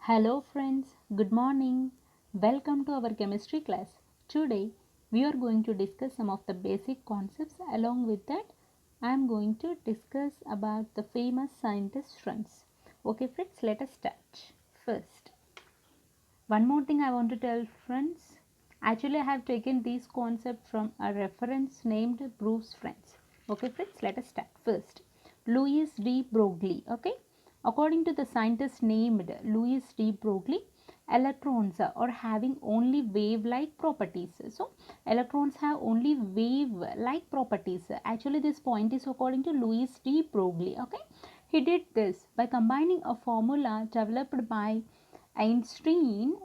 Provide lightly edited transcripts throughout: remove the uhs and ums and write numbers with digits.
Hello friends, good morning. Welcome to our chemistry class. Today we are going to discuss some of the basic concepts. Along with that, I am going to discuss about the famous scientist friends. Okay friends, let us start. First, one more thing I want to tell friends. Actually, I have taken these concepts from a reference named Bruce Friends. Okay friends, let us start. First, Louis D. Broglie. Okay, according to the scientist named Louis D. Broglie, electrons are having only wave-like properties. So, electrons have only wave-like properties. Actually, this point is according to Louis D. Broglie. Okay, he did this by combining a formula developed by Einstein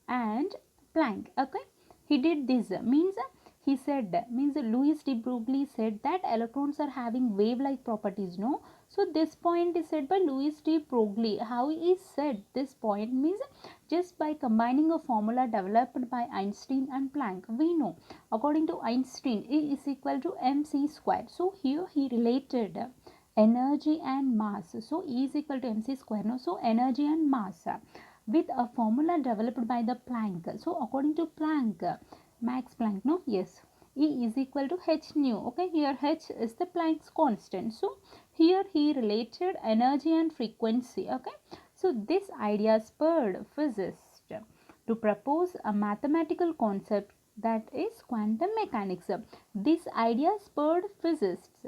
and Planck. Okay, he did this he said means Louis de Broglie said that electrons are having wave-like properties. No, so this point is said by Louis de Broglie. How he said this point means just by combining a formula developed by Einstein and Planck. We know according to Einstein, E is equal to mc squared. So here he related energy and mass. So E is equal to mc square. No, so energy and mass with a formula developed by the Planck. So according to Planck, Max Planck, no, yes, E is equal to h nu. Okay, here h is the Planck's constant. So here he related energy and frequency. Okay, so this idea spurred physicists to propose a mathematical concept, that is quantum mechanics. This idea spurred physicists.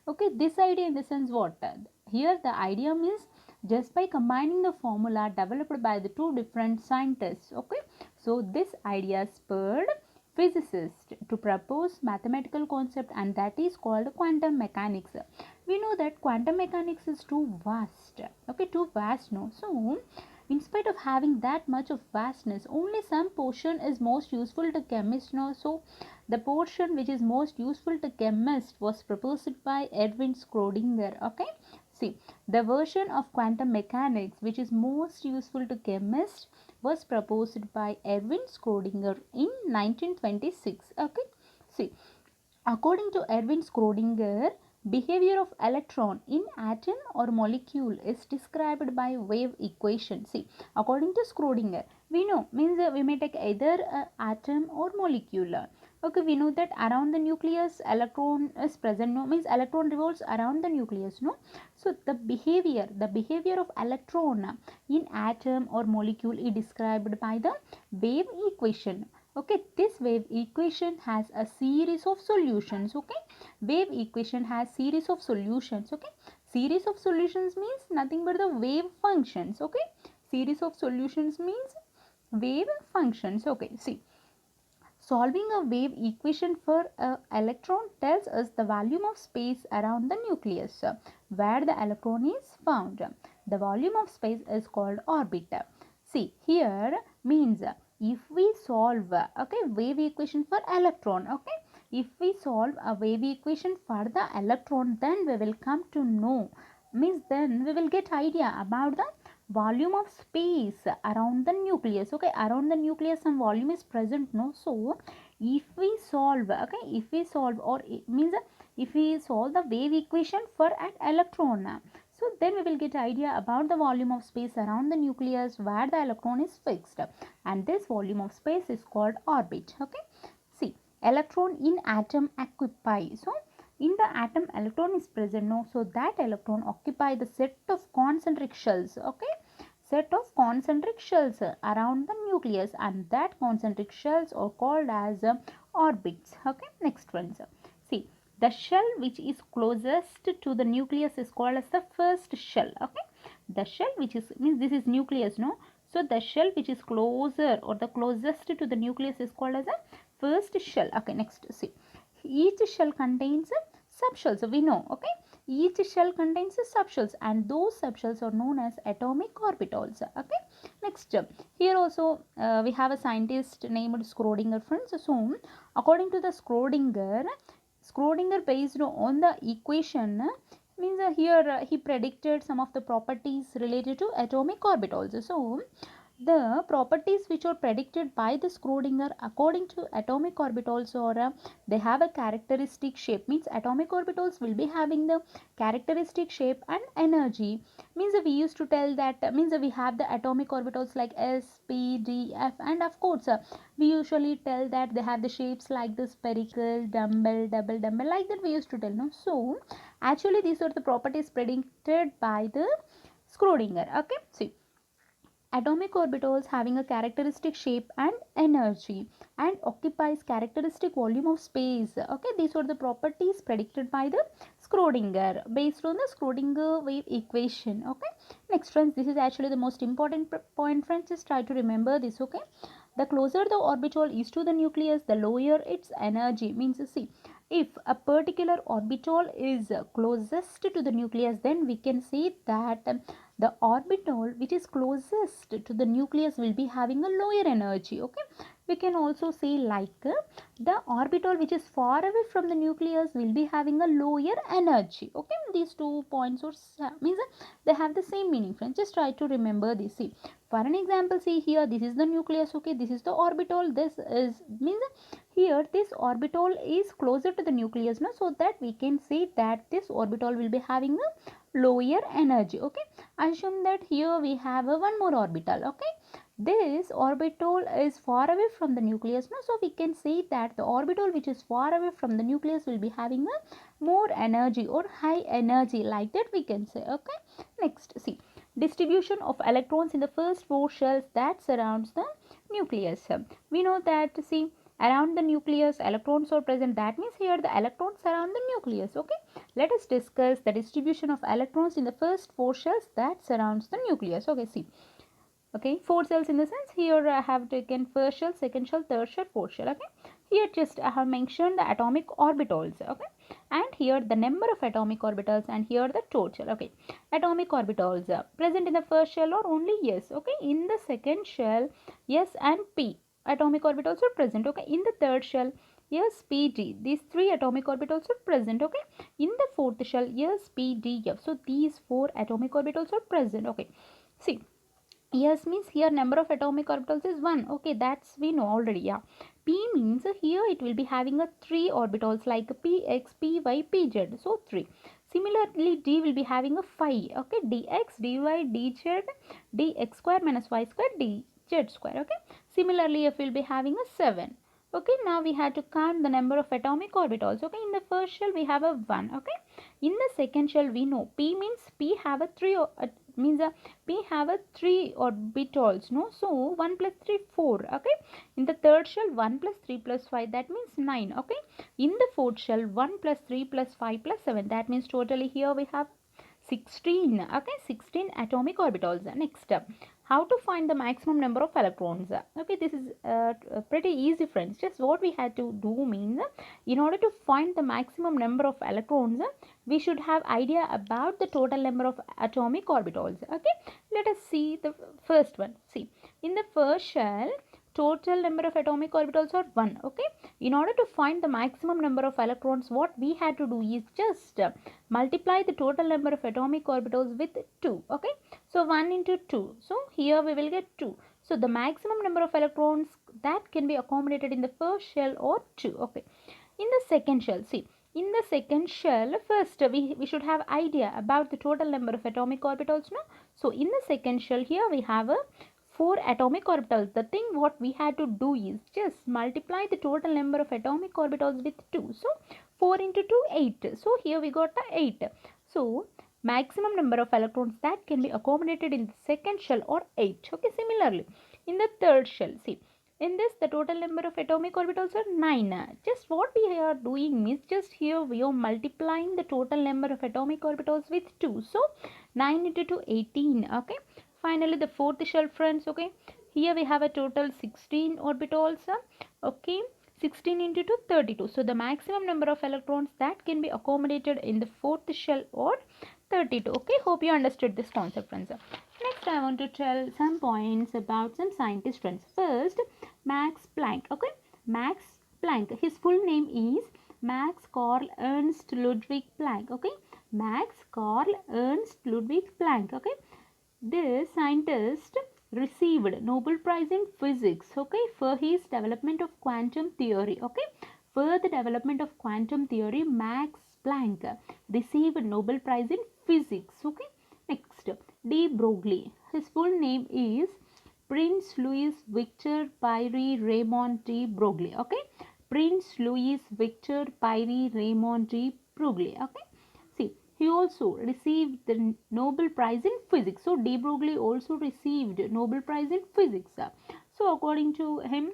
Okay, this idea in the sense what? Here the idea means just by combining the formula developed by the two different scientists. Okay, so this idea spurred physicists to propose mathematical concept, and that is called quantum mechanics. We know that quantum mechanics is too vast. Okay, too vast. No, so in spite of having that much of vastness, only some portion is most useful to chemists. No, so the portion which is most useful to chemists was proposed by Edwin Schrödinger. Okay, see, the version of quantum mechanics which is most useful to chemists was proposed by Erwin Schrödinger in 1926. Okay, see, according to Erwin Schrödinger, behavior of electron in atom or molecule is described by wave equation. See, according to Schrödinger, we know means we may take either atom or molecule. Okay, we know that around the nucleus electron is present. No, means electron revolves around the nucleus. No, so the behavior of electron in atom or molecule is described by the wave equation. Okay, this wave equation has a series of solutions. Okay, wave equation has series of solutions. Okay, series of solutions means nothing but the wave functions. Okay, series of solutions means wave functions. Okay, see, solving a wave equation for an electron tells us the volume of space around the nucleus where the electron is found. The volume of space is called orbit. See, here means if we solve wave equation for electron, okay, if we solve a wave equation for the electron, then we will come to know, means then we will get idea about the volume of space around the nucleus. Okay, around the nucleus some volume is present. No, so if we solve, okay, if we solve, or it means if we solve the wave equation for an electron, so then we will get idea about the volume of space around the nucleus where the electron is fixed, and this volume of space is called orbit. Okay, see, electron in atom occupy, so in the atom electron is present. No, so that electron occupy the set of concentric shells. Okay, set of concentric shells around the nucleus, and that concentric shells are called as orbits. Okay, next one, sir. See, the shell which is closest to the nucleus is called as the first shell. Okay, the shell which is, means this is nucleus. No, so the shell which is closer or the closest to the nucleus is called as a first shell. Okay, next, see, each shell contains subshells. We know, okay, each shell contains subshells, and those subshells are known as atomic orbitals. Okay, next, here also we have a scientist named Schrödinger, friends. So according to the Schrödinger based on the equation, means here he predicted some of the properties related to atomic orbitals. So the properties which are predicted by the Schrodinger according to atomic orbitals, or they have a characteristic shape, means atomic orbitals will be having the characteristic shape and energy, means we used to tell that means we have the atomic orbitals like s, p, d, f, and of course we usually tell that they have the shapes like the spherical, dumbbell, double dumbbell, like that we used to tell, no? So actually these are the properties predicted by the Schrodinger. Okay, see, atomic orbitals having a characteristic shape and energy and occupies characteristic volume of space. Okay, these are the properties predicted by the Schrodinger based on the Schrodinger wave equation. Okay, next friends, this is actually the most important point friends, just try to remember this. Okay, the closer the orbital is to the nucleus, the lower its energy, means see, if a particular orbital is closest to the nucleus, then we can say that the orbital which is closest to the nucleus will be having a lower energy. Okay, we can also say like the orbital which is far away from the nucleus will be having a lower energy. Okay, these 2 points or means they have the same meaning friends, just try to remember this. See, for an example, see here, this is the nucleus. Okay, this is the orbital, this is means here this orbital is closer to the nucleus now, so that we can say that this orbital will be having a lower energy. Okay, assume that here we have a one more orbital. Okay, this orbital is far away from the nucleus now, so we can say that the orbital which is far away from the nucleus will be having a more energy or high energy, like that we can say. Okay, next, see, distribution of electrons in the first four shells that surrounds the nucleus. We know that, see, around the nucleus electrons are present, that means here the electrons surround the nucleus. Okay, let us discuss the distribution of electrons in the first four shells that surrounds the nucleus. Okay, see, okay, four cells in the sense here I have taken first shell, second shell, third shell, fourth shell. Okay, here just I have mentioned the atomic orbitals. Okay, and here the number of atomic orbitals, and here the total. Okay, atomic orbitals present in the first shell or only s. Okay, in the second shell s and p atomic orbitals are present. Okay, in the third shell s, p, d, these three atomic orbitals are present. Okay, in the fourth shell s, p, d, f, so these four atomic orbitals are present. Okay, see, yes means here number of atomic orbitals is 1. Okay, that's we know already. Yeah, p means here it will be having a 3 orbitals like px, py, pz, so 3. Similarly, d will be having a 5. Okay, dx, dy, dz, dx square minus y square, dz square. Okay, similarly f will be having a 7. Okay, now we have to count the number of atomic orbitals. Okay, in the first shell we have a 1. Okay, in the second shell we know p means p have a 3 means p have a 3 orbitals, no? So 1 plus 3 4. Okay, in the third shell 1 plus 3 plus 5, that means 9. Okay, in the fourth shell 1 plus 3 plus 5 plus 7, that means totally here we have 16. Okay, 16 atomic orbitals. Next, how to find the maximum number of electrons? Okay, this is pretty easy friends, just what we had to do means in order to find the maximum number of electrons we should have idea about the total number of atomic orbitals. Okay, let us see the first one. See, in the first shell total number of atomic orbitals are 1. Okay, in order to find the maximum number of electrons, what we had to do is just multiply the total number of atomic orbitals with 2. Okay, so 1 into 2, so here we will get 2. So the maximum number of electrons that can be accommodated in the first shell or 2. Okay, in the second shell, see, in the second shell first we should have idea about the total number of atomic orbitals, no? So in the second shell here we have a 4 atomic orbitals. The thing what we had to do is just multiply the total number of atomic orbitals with 2. So 4 into 2, 8. So here we got the 8. So maximum number of electrons that can be accommodated in the second shell or 8. Okay, similarly in the third shell, see, in this the total number of atomic orbitals are 9. Just what we are doing is just here we are multiplying the total number of atomic orbitals with 2. So 9 into 2, 18. Okay, finally the fourth shell friends. Okay, here we have a total 16 orbitals. Okay, 16 into 2, 32. So the maximum number of electrons that can be accommodated in the fourth shell or 32. Okay, hope you understood this concept friends. Next I want to tell some points about some scientist friends. First, Max Planck. Okay, Max Planck, his full name is Max Carl Ernst Ludwig Planck. Okay, Max Carl Ernst Ludwig Planck. Okay, this scientist received Nobel Prize in Physics, okay, for his development of quantum theory, okay. For the development of quantum theory, Max Planck received Nobel Prize in Physics, okay. Next, de Broglie. His full name is Prince Louis Victor Pierre Raymond de Broglie, okay. Prince Louis Victor Pierre Raymond de Broglie, okay. See, he also received the Nobel Prize in Physics. So, de Broglie also received Nobel Prize in Physics. So, according to him,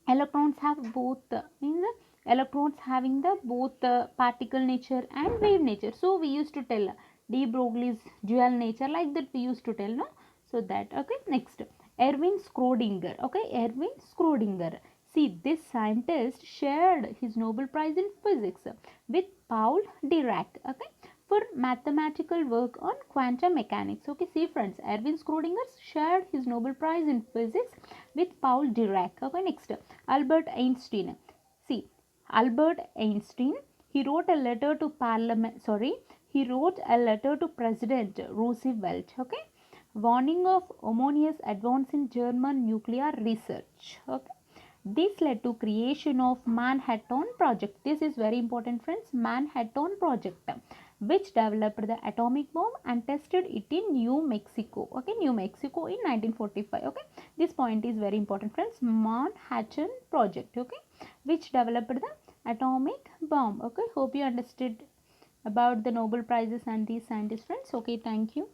electrons have both means electrons having the both particle nature and wave nature. So, we used to tell de Broglie's dual nature, like that we used to tell, no. So, that, okay. Next, Erwin Schrödinger, okay. Erwin Schrödinger. See, this scientist shared his Nobel Prize in Physics with Paul Dirac, okay, for mathematical work on quantum mechanics. Okay, see friends, Erwin Schrödinger shared his Nobel Prize in Physics with Paul Dirac. Okay, next, Albert Einstein. See, Albert Einstein, he wrote a letter to Parliament. He wrote a letter to President Roosevelt. Okay, warning of ominous advance in German nuclear research. Okay. This led to creation of Manhattan Project. This is very important, friends. Manhattan Project, which developed the atomic bomb and tested it in New Mexico. Okay, New Mexico in 1945. Okay, this point is very important, friends. Manhattan Project. Okay, which developed the atomic bomb. Okay, hope you understood about the Nobel Prizes and these scientists, friends. Okay, thank you.